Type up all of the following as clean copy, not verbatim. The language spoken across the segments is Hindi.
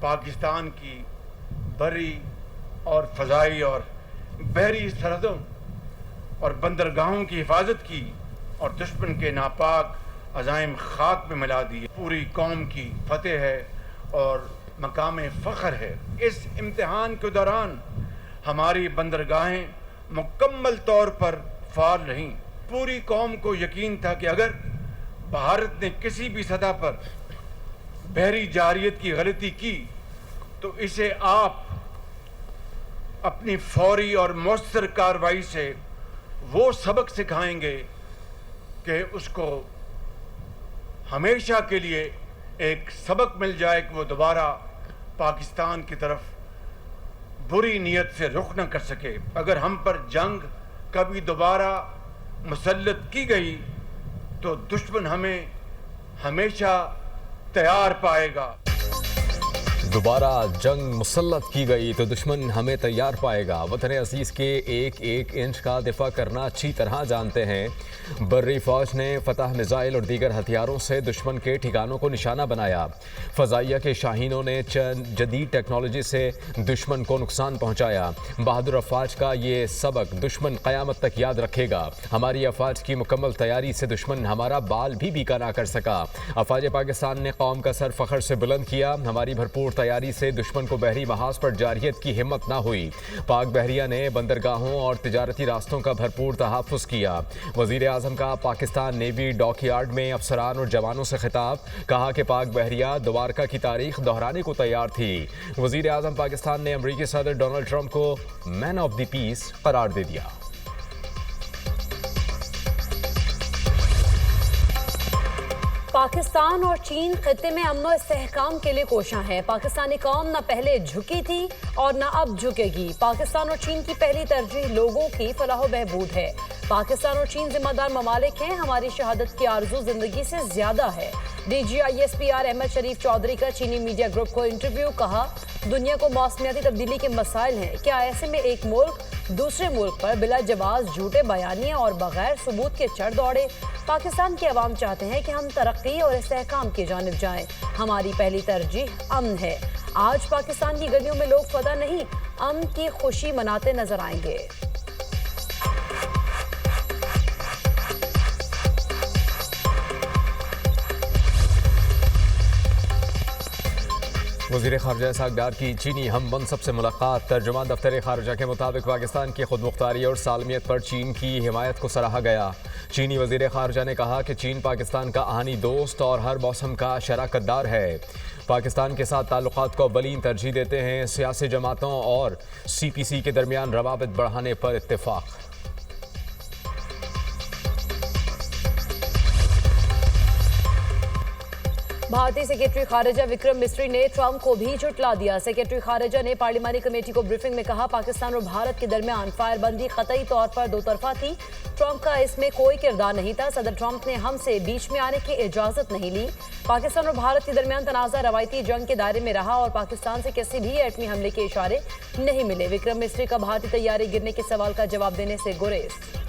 पाकिस्तान की बरी और फ़ज़ाई और बहरी सरहदों और बंदरगाहों की हिफाजत की और दुश्मन के नापाक अज़ाइम खाक में मिला दिए। पूरी कौम की फतेह है और मकाम फ़ख्र है। इस इम्तिहान के दौरान हमारी बंदरगाहें मुकम्मल तौर पर फ़ाल रहीं। पूरी कौम को यकीन था कि अगर भारत ने किसी भी सतह पर बहरी जारियत की गलती की तो इसे आप अपनी फौरी और मौसर कार्रवाई से वो सबक सिखाएंगे कि उसको हमेशा के लिए एक सबक मिल जाए कि वो दोबारा पाकिस्तान की तरफ बुरी नीयत से रुख न कर सके। अगर हम पर जंग कभी दोबारा मुसल्लत की गई तो दुश्मन हमें हमेशा तैयार पाएगा। दोबारा जंग मुसल्लत की गई तो दुश्मन हमें तैयार पाएगा। वतन अजीज़ के एक एक इंच का दिफा करना अच्छी तरह जानते हैं। बर्री फौज ने फतह मिसाइल और दीगर हथियारों से दुश्मन के ठिकानों को निशाना बनाया। फ़ज़ाइया के शाहीनों ने जदीद टेक्नोलॉजी से दुश्मन को नुकसान पहुँचाया। बहादुर अफवाज का ये सबक दुश्मन क़यामत तक याद रखेगा। हमारी अफवाज की मुकम्मल तैयारी से दुश्मन हमारा बाल भी बीका ना कर सका। अफवाज पाकिस्तान ने कौम का सर फ़ख्र से बुलंद किया। हमारी भरपूर तैयारी से दुश्मन को बहरी महाज पर जारियत की हिम्मत ना हुई। पाक बहरिया ने बंदरगाहों और तिजारती रास्तों का भरपूर तहफ़्फ़ुज़ किया। वज़ीर आज़म का पाकिस्तान नेवी डॉकयार्ड में अफसरान और जवानों से खिताब, कहा कि पाक बहरिया द्वारका की तारीख दोहराने को तैयार थी। वज़ीर आज़म पाकिस्तान ने अमरीकी सदर डोनाल्ड ट्रंप को मैन ऑफ द पीस करार दे दिया। पाकिस्तान और चीन खित्ते में अमन और इस्तेहकाम के लिए कोशां है। पाकिस्तानी कौम न पहले झुकी थी और न अब झुकेगी। पाकिस्तान और चीन की पहली तरजीह लोगों की फलाह बहबूद है। पाकिस्तान और चीन जिम्मेदार ममालिक हैं। हमारी शहादत की आरजू जिंदगी से ज्यादा है। DGISPR अहमद शरीफ चौधरी का चीनी मीडिया ग्रुप को इंटरव्यू, कहा दुनिया को मौसमियाती तब्दीली के मसाइल हैं। क्या ऐसे में एक मुल्क दूसरे मुल्क पर बिला जवाब झूठे बयानियां और बगैर सबूत के चढ़ दौड़े? पाकिस्तान के अवाम चाहते हैं कि हम तरक्की और इस्तेहकाम की जानिब जाएं। हमारी पहली तरजीह अमन है। आज पाकिस्तान की गलियों में लोग फतह नहीं, अमन की खुशी मनाते नजर आएंगे। वज़ीर ख़ारजा इसहाक़ डार की चीनी हम मनसब से मुलाकात। तर्जुमान दफ्तर ख़ारजा के मुताबिक पाकिस्तान की खुद मुख्तारी और सालमियत पर चीन की हिमायत को सराहा गया। चीनी वज़ीर ख़ारजा ने कहा कि चीन पाकिस्तान का आहनी दोस्त और हर मौसम का शराकतदार है। पाकिस्तान के साथ ताल्लुक़ात को अव्वलीन तरजीह देते हैं। सियासी जमातों और CPC के दरमियान रवाबित बढ़ाने पर इत्तेफाक। भारतीय सेक्रेटरी खारजा विक्रम मिस्री ने ट्रंप को भी झुटला दिया। सेक्रेटरी खारजा ने पार्लिमानी कमेटी को ब्रीफिंग में कहा पाकिस्तान और भारत के दरमियान फायरबंदी कतई तौर पर दो तरफा थी। ट्रंप का इसमें कोई किरदार नहीं था। सदर ट्रंप ने हमसे बीच में आने की इजाजत नहीं ली। पाकिस्तान और भारत के दरमियान तनाज़ा रवायती जंग के दायरे में रहा और पाकिस्तान से किसी भी एटमी हमले के इशारे नहीं मिले। विक्रम मिस्री का भारतीय तैयारी गिरने के सवाल का जवाब देने से गुरेज।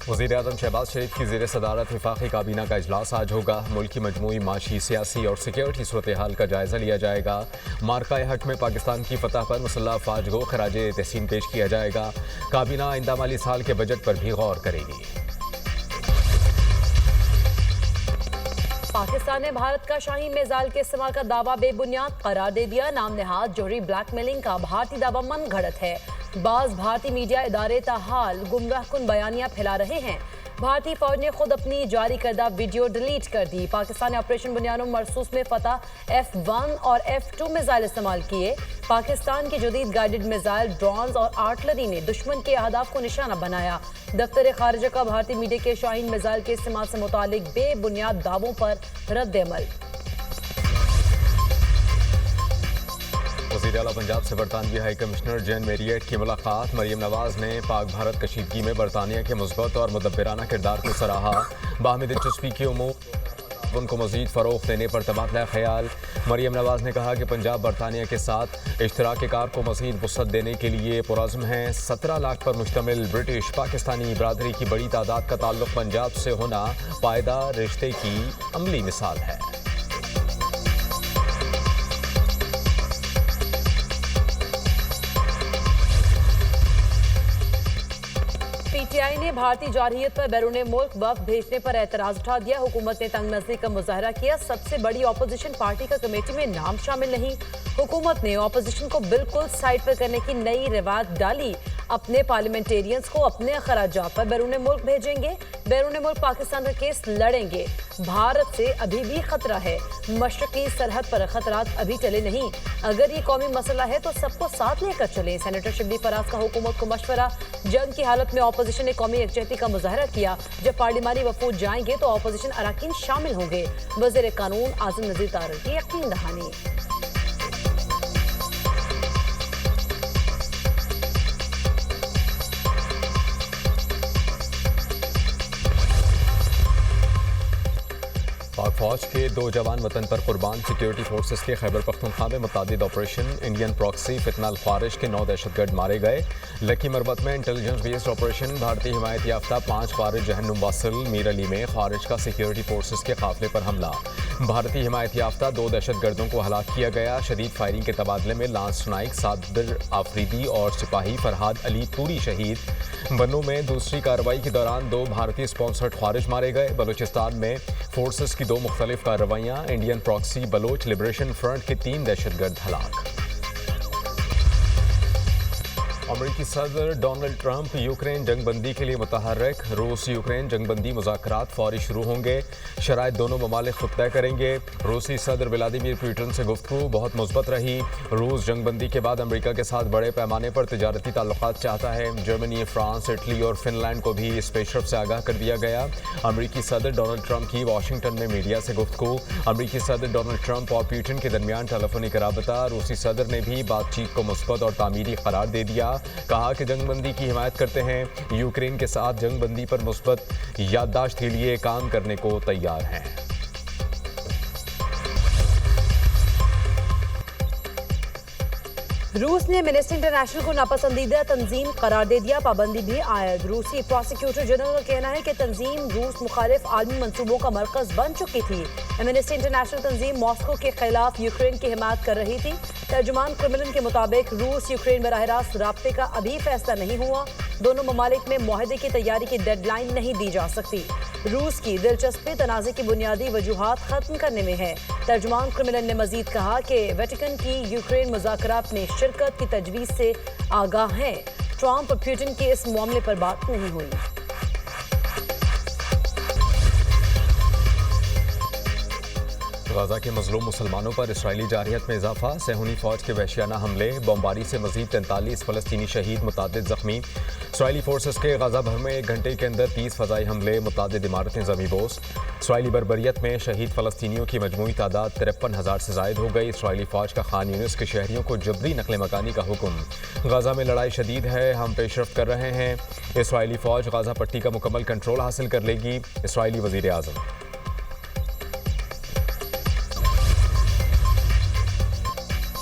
वज़ीर आज़म शहबाज शरीफ की ज़ेर सदारत वफाकी काबीना का इजलास आज होगा। मुल्क की मजमूई माशी, सियासी और सिक्योरिटी सूरत हाल का जायज़ा लिया जाएगा। मार्का हक में पाकिस्तान की फतह पर मुसल्लह अफवाज को खराज तहसीन पेश किया जाएगा। काबीना आइंदा माली साल के बजट पर भी गौर करेगी। पाकिस्तान ने भारत का शाही मिसाइल के इस्तेमाल का दावा बेबुनियाद करार दे दिया। नाम नहाद जोहरी ब्लैकमेलिंग का भारतीय दावा मन घड़त है। बाज भारतीय मीडिया इदारे ताहाल गुमराहकुन बयानियां फैला रहे हैं। भारतीय फौज ने खुद अपनी जारी करदा वीडियो डिलीट कर दी। पाकिस्तान ने ऑपरेशन बुनियानो मरसूस में फतह F1 और F2 मिसाइल इस्तेमाल किए। पाकिस्तान की जदीद गाइडेड मिसाइल, ड्रोन्स और आर्टिलरी ने दुश्मन के अहदाफ को निशाना बनाया। दफ्तर खारजा का भारतीय मीडिया के शाहीन मिसाइल के इस्तेमाल से मुतालिक बेबुनियाद दावों पर रद्द अमल। वज़ीर आला पंजाब से बरतानवी हाई कमिश्नर जैन मेरियट की मुलाकात। मरियम नवाज ने पाक भारत कशीदगी में बरतानिया के मुस्बत और मुदब्बिराना किरदार को सराहा। बाहमी दिलचस्पी की उम्मीद ताउन को मजीद फ़रोग़ देने पर तबादला ख्याल। मरियम नवाज ने कहा कि पंजाब बरतानिया के साथ इश्तराक कार को मजीद वुसअत देने के लिए पुरज़्म हैं। 17 लाख पर मुश्तमिल ब्रिटिश पाकिस्तानी बरादरी की बड़ी तादाद का ताल्लुक़ पंजाब से होना पायदार रिश्ते की अमली मिसाल है। पीटीआई ने भारतीय जारहियत पर बैरून मुल्क वफ़द भेजने पर एतराज़ उठा दिया। हुकूमत ने तंग नज़री का मुजाहरा किया। सबसे बड़ी अपोजिशन पार्टी का कमेटी में नाम शामिल नहीं। हुकूमत ने अपोजिशन को बिल्कुल साइड पर करने की नई रिवायत डाली। अपने पार्लियामेंटेरियंस को अपने अखराजात पर बैरून मुल्क भेजेंगे। बैरून मुल्क पाकिस्तान का केस लड़ेंगे। भारत से अभी भी खतरा है। मशरकी सरहद पर खतरात अभी टले नहीं। अगर ये कौमी मसला है तो सबको साथ लेकर चलें। सेनेटर शिबली फराज का हुकूमत को मशवरा। जंग की हालत में अपोजिशन ने कौमी यकजहती का मुजाहरा किया। जब पार्लिमानी वफूद जाएंगे तो अपोजिशन अरकान शामिल होंगे। वज़ीर कानून आज़म नज़ीर तारड़ की यकीन दहानी। पाक फौज के 2 जवान वतन पर कुर्बान। सिक्योरिटी फोर्सेस के खैबर पख्तूनख्वा में मुतादिद ऑपरेशन। इंडियन प्रॉक्सी फितनल ख्वारिश के 9 दहशतगर्द मारे गए। लकी मरबत में इंटेलिजेंस बेस्ड ऑपरेशन। भारतीय हिमायत याफ्ता 5 ख्वारिज जहन्नुम वासिल। मीर अली में ख्वारिज का सिक्योरिटी फोर्सेस के काफिले पर हमला। भारतीय हिमायत याफ्ता 2 दहशतगर्दों को हलाक किया गया। शदीद फायरिंग के तबादले में लांस नाइक साबिर आफरीदी और सिपाही फरहाद अली तूरी शहीद। बन्नू में दूसरी कार्रवाई के दौरान 2 भारतीय स्पॉन्सर्ड ख्वारिज मारे गए। बलूचिस्तान में फोर्सेस की 2 मुख्तलिफ कार्रवाइयाँ। Indian proxy Baloch liberation front के 3 दहशतगर्द हलाक। अमेरिकी सदर डोनाल्ड ट्रंप यूक्रेन जंगबंदी के लिए मुतहर्रिक। रूस यूक्रेन जंगबंदी मुज़ाकरात फौरी शुरू होंगे। शराइत दोनों ममालिक खुद तय करेंगे। रूसी सदर व्लादिमीर पुतिन से गुफ्तगू बहुत मुस्बत रही। रूस जंगबंदी के बाद अमेरिका के साथ बड़े पैमाने पर तिजारती ताल्लुकात चाहता है। जर्मनी, फ्रांस, इटली और फिनलैंड को भी इस पेशरफ से आगाह कर दिया गया। अमेरिकी सदर डोनाल्ड ट्रंप की वाशिंगटन में मीडिया से गुफ्तगू। अमेरिकी सदर डोनाल्ड ट्रंप और पुतिन के दरमियान टेलीफोनिक राबता। रूसी सदर ने भी बातचीत को मुस्बत और तामीरी करार दे दिया। कहा कि जंगबंदी की हिमायत करते हैं। यूक्रेन के साथ जंगबंदी पर मुस्बत याददाश्त के लिए काम करने को तैयार हैं। रूस ने एमनेस्टी इंटरनेशनल को नापसंदीदा तंजीम करार दे दिया। पाबंदी भी आयद। रूसी प्रोसिक्यूटर जनरल का कहना है कि तंजीम रूस मुखालिफ आलमी मंसूबों का मरकज बन चुकी थी। एमनेस्टी इंटरनेशनल तंजीम मॉस्को के खिलाफ यूक्रेन की हिमायत कर रही थी। तर्जुमान क्रेमलिन के मुताबिक रूस यूक्रेन बराह रास्त राब्ते का अभी फैसला नहीं हुआ। दोनों ममालिक में मुआहदे की तैयारी की डेडलाइन नहीं दी जा सकती। रूस की दिलचस्पी तनाज़े की बुनियादी वजूहात खत्म करने में है। तर्जुमान क्रेमलिन ने मजीद कहा कि वेटिकन की यूक्रेन मुज़ाकरात में शिरकत की तजवीज़ से आगाह हैं। ट्रंप और पुतिन की इस मामले पर बात नहीं हुई। गाजा के मजलूम मुसलमानों पर इसराइली जारहियत में इजाफा। सेहूनी फौज के वहशियाना हमले। बमबारी से मजीद 43 फलस्तीनी शहीद, मुतादिद जख्मी। इसराइली फोर्सेस के गाजा भर में 1 घंटे के अंदर 30 फ़ज़ाई हमले, मुतादिद इमारतें ज़मींबोस। इसराइली बर्बरियत में शहीद फलस्तीनियों की मजमूई तादाद 53,000 से ज़ायद हो गई। इसराइली फौज का खान यूनिस के शहरियों को जबरी नकल मकानी का हुक्म। गाजा में लड़ाई शदीद है, हम पेशरफ्त कर रहे हैं। इसराइली फौज गाजा पट्टी का मुकम्मल कंट्रोल हासिल कर लेगी। इसराइली वज़ीर आज़म।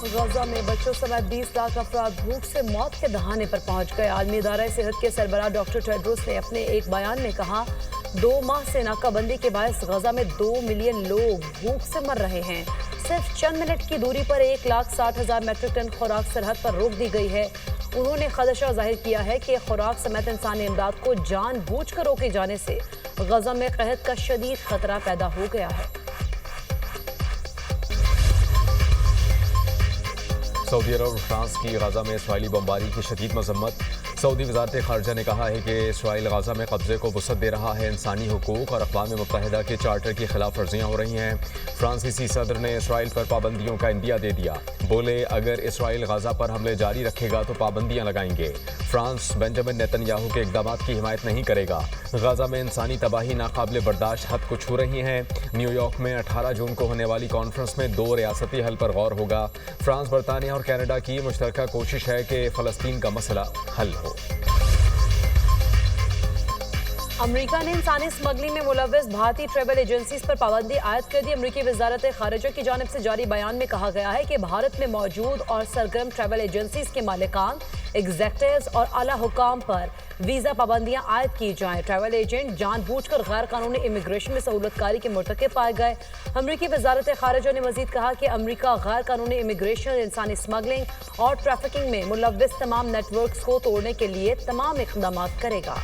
गाजा में बच्चों समेत 20 लाख अफराद भूख से मौत के दहाने पर पहुंच गए। आलमी इदारा सेहत के सरबराह डॉक्टर टेड्रोस ने अपने एक बयान में कहा, 2 माह से नाकाबंदी के बायस गाजा में 2 मिलियन लोग भूख से मर रहे हैं। सिर्फ चंद मिनट की दूरी पर 1,60,000 मेट्रिक टन खुराक सरहद पर रोक दी गई है। उन्होंने खदशा जाहिर किया है कि खुराक समेत इंसानी इमदाद को जानबूझकर रोके जाने से गाजा में कहत का शदीद खतरा पैदा हो गया है। सऊदी अरब और फ्रांस की गाजा में इसराइली बमबारी की शदीद मजम्मत। सऊदी वजारत खारजा ने कहा है कि इसराइल गाजा में कब्जे को वसअत दे रहा है। इंसानी हुकूक और अक़वाम मुत्तहिदा के चार्टर की खिलाफ वर्जियाँ हो रही हैं। फ्रांसीसी सदर ने इसराइल पर पाबंदियों का इंदिया दे दिया। बोले, अगर इसराइल गाजा पर हमले जारी रखेगा तो पाबंदियाँ लगाएंगे। फ्रांस बेंजामिन नेतन्याहू के इक़दामात की हिमायत नहीं करेगा। गाजा में इंसानी तबाही नाकाबिले बर्दाश्त हद को छू रही हैं। न्यूयॉर्क में 18 जून को होने वाली कॉन्फ्रेंस में 2 रियासती हल पर गौर होगा। फ्रांस, बरतानिया और कनाडा की मुश्तरका कोशिश है कि फ़लस्तीन का मसला हल हो। अमेरिका ने इंसानी स्मगलिंग में मुलव्वस भारतीय ट्रैवल एजेंसीज पर पाबंदी आयद कर दी। अमेरिकी वजारत खारिजा की जानिब से जारी बयान में कहा गया है कि भारत में मौजूद और सरगर्म ट्रैवल एजेंसीज के मालिकान, एग्जेक्टिव्स और आला हुकाम पर वीजा पाबंदियां आयद की जाएं। ट्रैवल एजेंट जानबूझकर गैर कानूनी इमिग्रेशन में सहूलतकारी के मुर्तकिब पाए गए। अमेरिकी वजारत खारिजा ने मजीद कहा कि अमेरिका गैर कानूनी इमिग्रेशन, इंसानी स्मगलिंग और ट्रैफिकिंग में मुलव्वस तमाम नेटवर्क्स को तोड़ने के लिए तमाम इक़दाम करेगा।